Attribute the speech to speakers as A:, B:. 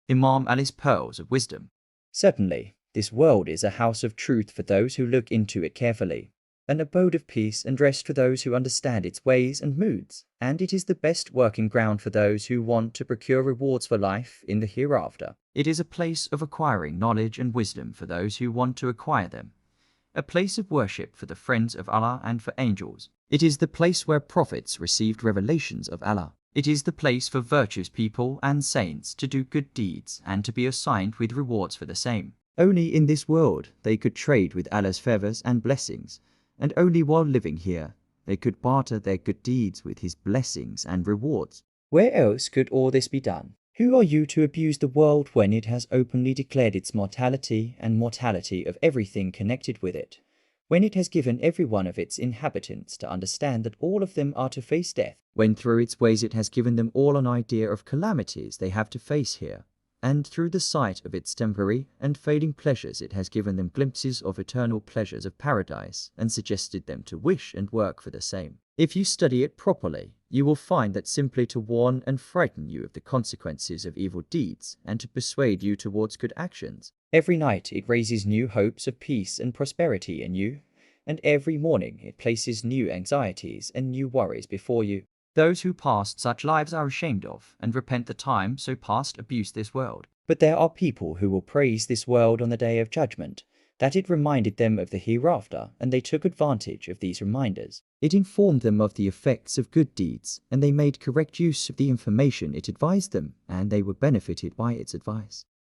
A: Imam Ali's Pearls of Wisdom.
B: Certainly, this world is a house of truth for those who look into it carefully, an abode of peace and rest for those who understand its ways and moods, and it is the best working ground for those who want to procure rewards for life in the hereafter.
A: It is a place of acquiring knowledge and wisdom for those who want to acquire them, a place of worship for the friends of Allah and for angels. It is the place where prophets received revelations of Allah. It is the place for virtuous people and saints to do good deeds and to be assigned with rewards for the same. Only in this world they could trade with Allah's favors and blessings, and only while living here they could barter their good deeds with His blessings and rewards.
B: Where else could all this be done? Who are you to abuse the world when it has openly declared its mortality and mortality of everything connected with it? When it has given every one of its inhabitants to understand that all of them are to face death?
A: When through its ways it has given them all an idea of calamities they have to face here, and through the sight of its temporary and fading pleasures it has given them glimpses of eternal pleasures of paradise and suggested them to wish and work for the same. If you study it properly, you will find that simply to warn and frighten you of the consequences of evil deeds and to persuade you towards good actions.
B: Every night it raises new hopes of peace and prosperity in you, and every morning it places new anxieties and new worries before you.
A: Those who passed such lives are ashamed of and repent the time so past abuse this world.
B: But there are people who will praise this world on the day of judgment, that it reminded them of the hereafter, and they took advantage of these reminders.
A: It informed them of the effects of good deeds, and they made correct use of the information it advised them, and they were benefited by its advice.